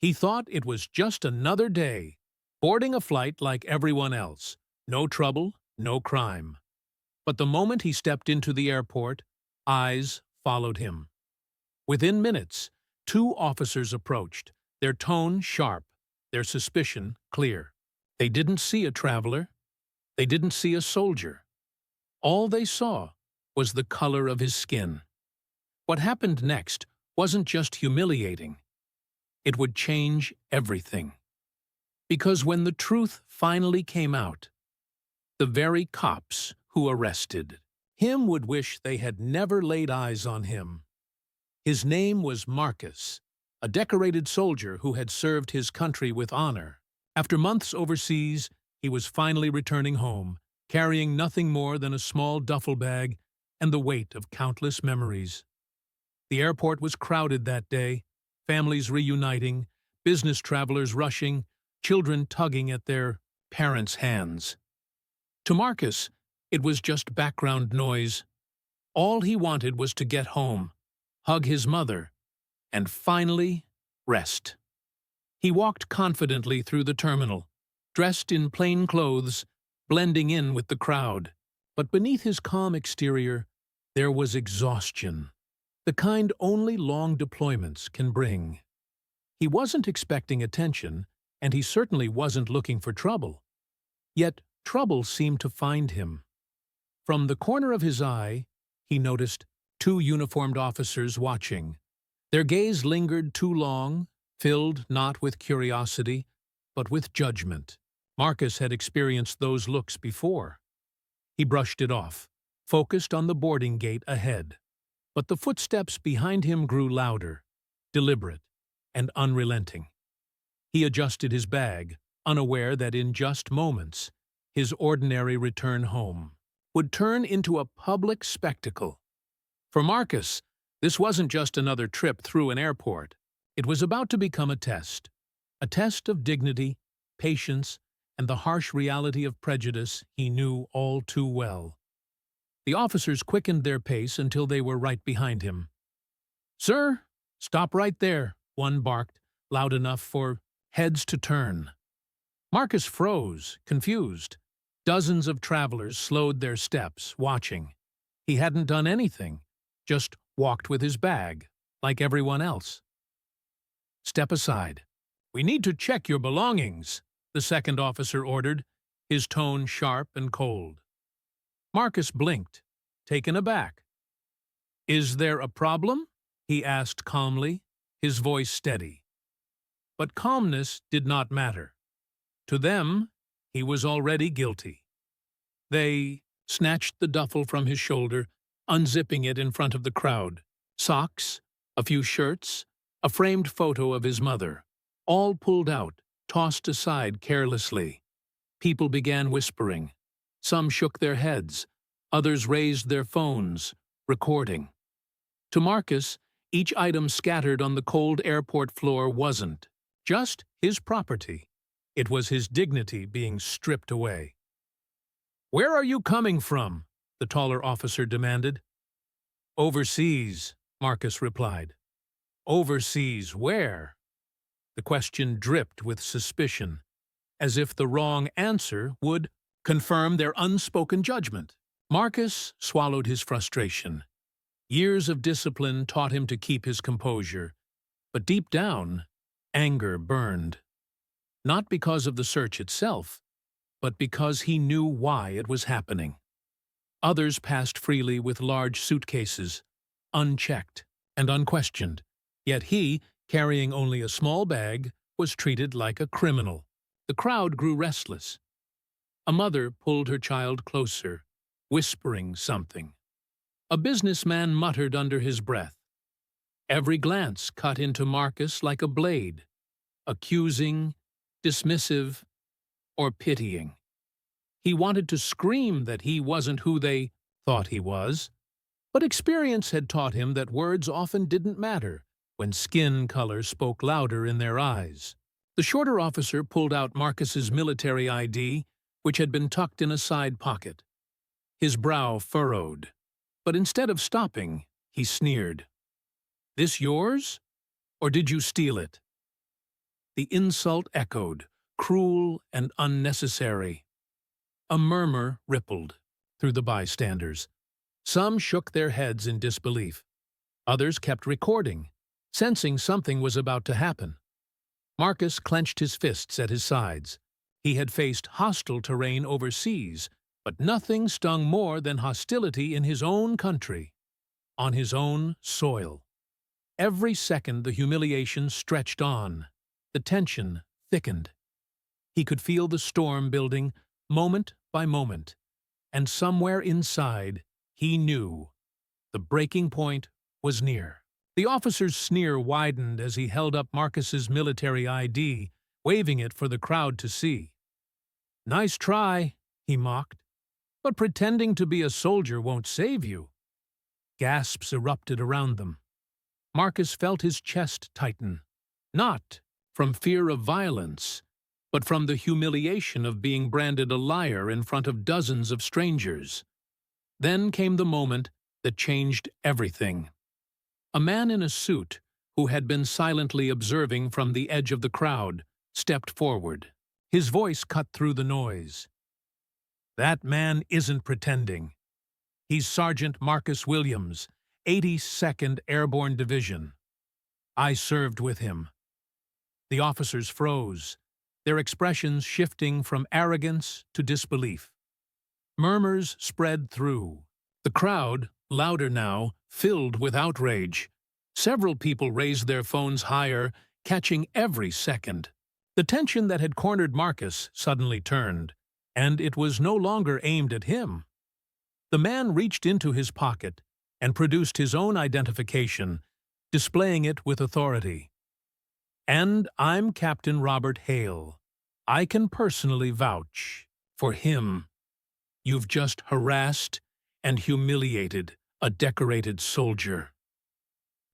He thought it was just another day, boarding a flight like everyone else. No trouble, no crime. But the moment he stepped into the airport, eyes followed him. Within minutes, two officers approached, their tone sharp, their suspicion clear. They didn't see a traveler. They didn't see a soldier. All they saw was the color of his skin. What happened next wasn't just humiliating. It would change everything. Because when the truth finally came out, the very cops who arrested him would wish they had never laid eyes on him. His name was Marcus, a decorated soldier who had served his country with honor. After months overseas, he was finally returning home, carrying nothing more than a small duffel bag and the weight of countless memories. The airport was crowded that day, families reuniting, business travelers rushing, children tugging at their parents' hands. To Marcus, it was just background noise. All he wanted was to get home, hug his mother, and finally rest. He walked confidently through the terminal, dressed in plain clothes, blending in with the crowd. But beneath his calm exterior, there was exhaustion, the kind only long deployments can bring. He wasn't expecting attention, and he certainly wasn't looking for trouble. Yet trouble seemed to find him. From the corner of his eye, he noticed two uniformed officers watching. Their gaze lingered too long, filled not with curiosity, but with judgment. Marcus had experienced those looks before. He brushed it off, focused on the boarding gate ahead. But the footsteps behind him grew louder, deliberate, and unrelenting. He adjusted his bag, unaware that in just moments, his ordinary return home would turn into a public spectacle. For Marcus, this wasn't just another trip through an airport. It was about to become a test of dignity, patience, and the harsh reality of prejudice he knew all too well. The officers quickened their pace until they were right behind him. "Sir, stop right there," one barked, loud enough for heads to turn. Marcus froze, confused. Dozens of travelers slowed their steps, watching. He hadn't done anything, just walked with his bag, like everyone else. "Step aside. We need to check your belongings," the second officer ordered, his tone sharp and cold. Marcus blinked, taken aback. "Is there a problem?" he asked calmly, his voice steady. But calmness did not matter. To them, he was already guilty. They snatched the duffel from his shoulder, unzipping it in front of the crowd. Socks, a few shirts, a framed photo of his mother, all pulled out, tossed aside carelessly. People began whispering. Some shook their heads, others raised their phones, recording. To Marcus, each item scattered on the cold airport floor wasn't just his property. It was his dignity being stripped away. "Where are you coming from?" the taller officer demanded. "Overseas," Marcus replied. "Overseas where?" The question dripped with suspicion, as if the wrong answer would confirm their unspoken judgment. Marcus swallowed his frustration. Years of discipline taught him to keep his composure, but deep down, anger burned. Not because of the search itself, but because he knew why it was happening. Others passed freely with large suitcases, unchecked and unquestioned, yet he, carrying only a small bag, was treated like a criminal. The crowd grew restless. A mother pulled her child closer, whispering something. A businessman muttered under his breath. Every glance cut into Marcus like a blade, accusing, dismissive, or pitying. He wanted to scream that he wasn't who they thought he was, but experience had taught him that words often didn't matter when skin color spoke louder in their eyes. The shorter officer pulled out Marcus's military ID, which had been tucked in a side pocket. His brow furrowed, but instead of stopping, he sneered. "This yours? Or did you steal it?" The insult echoed, cruel and unnecessary. A murmur rippled through the bystanders. Some shook their heads in disbelief. Others kept recording, sensing something was about to happen. Marcus clenched his fists at his sides. He had faced hostile terrain overseas, but nothing stung more than hostility in his own country, on his own soil. Every second the humiliation stretched on. The tension thickened. He could feel the storm building, moment by moment, and somewhere inside, he knew the breaking point was near. The officer's sneer widened as he held up Marcus's military ID, waving it for the crowd to see. "Nice try," he mocked, "but pretending to be a soldier won't save you." Gasps erupted around them. Marcus felt his chest tighten, not from fear of violence, but from the humiliation of being branded a liar in front of dozens of strangers. Then came the moment that changed everything. A man in a suit, who had been silently observing from the edge of the crowd, stepped forward. His voice cut through the noise. "That man isn't pretending. He's Sergeant Marcus Williams, 82nd Airborne Division. I served with him." The officers froze, their expressions shifting from arrogance to disbelief. Murmurs spread through. The crowd, louder now, filled with outrage. Several people raised their phones higher, catching every second. The tension that had cornered Marcus suddenly turned, and it was no longer aimed at him. The man reached into his pocket and produced his own identification, displaying it with authority. "And I'm Captain Robert Hale. I can personally vouch for him. You've just harassed and humiliated a decorated soldier."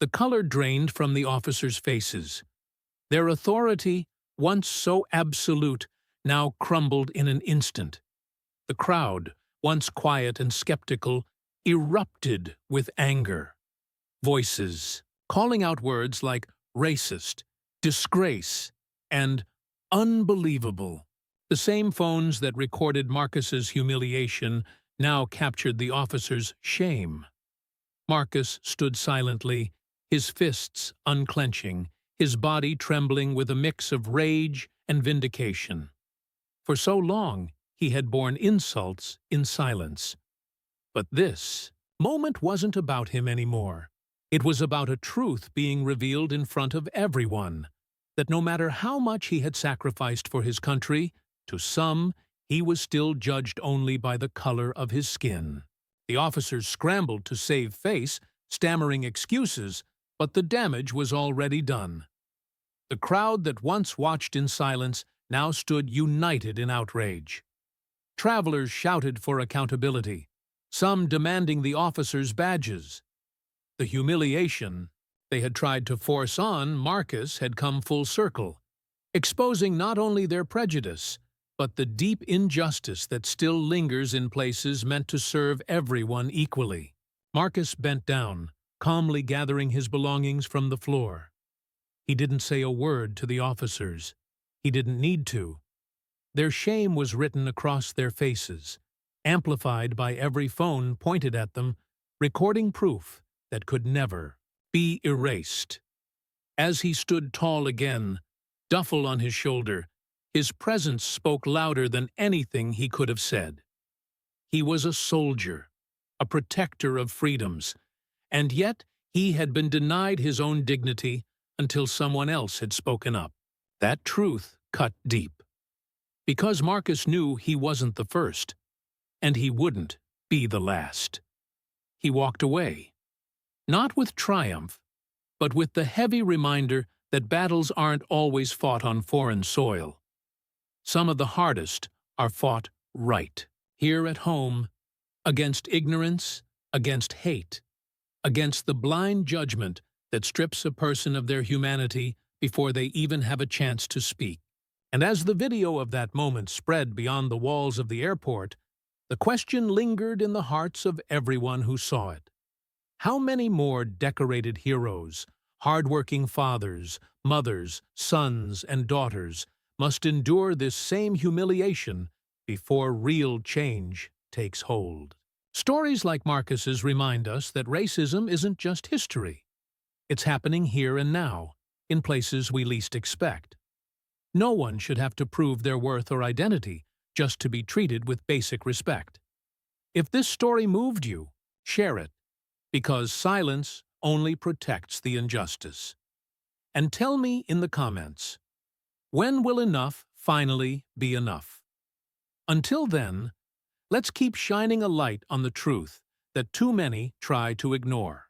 The color drained from the officers' faces. Their authority, once so absolute, now crumbled in an instant. The crowd, once quiet and skeptical, erupted with anger. Voices, calling out words like racist, disgrace, and unbelievable. The same phones that recorded Marcus's humiliation now captured the officer's shame. Marcus stood silently, his fists unclenching, his body trembling with a mix of rage and vindication. For so long, he had borne insults in silence. But this moment wasn't about him anymore. It was about a truth being revealed in front of everyone, that no matter how much he had sacrificed for his country, to some, he was still judged only by the color of his skin. The officers scrambled to save face, stammering excuses, but the damage was already done. The crowd that once watched in silence now stood united in outrage. Travelers shouted for accountability, some demanding the officers' badges. The humiliation they had tried to force on Marcus had come full circle, exposing not only their prejudice, but the deep injustice that still lingers in places meant to serve everyone equally. Marcus bent down, calmly gathering his belongings from the floor. He didn't say a word to the officers. He didn't need to. Their shame was written across their faces, amplified by every phone pointed at them, recording proof that could never be erased. As he stood tall again, duffel on his shoulder, his presence spoke louder than anything he could have said. He was a soldier, a protector of freedoms, and yet he had been denied his own dignity until someone else had spoken up. That truth cut deep. Because Marcus knew he wasn't the first, and he wouldn't be the last. He walked away, not with triumph, but with the heavy reminder that battles aren't always fought on foreign soil. Some of the hardest are fought right, here at home, against ignorance, against hate, against the blind judgment that strips a person of their humanity before they even have a chance to speak. And as the video of that moment spread beyond the walls of the airport, the question lingered in the hearts of everyone who saw it. How many more decorated heroes, Hard-working fathers, mothers, sons, and daughters must endure this same humiliation before real change takes hold. Stories like Marcus's remind us that racism isn't just history. It's happening here and now, in places we least expect. No one should have to prove their worth or identity just to be treated with basic respect. If this story moved you, share it, because silence only protects the injustice. And tell me in the comments, when will enough finally be enough? Until then, let's keep shining a light on the truth that too many try to ignore.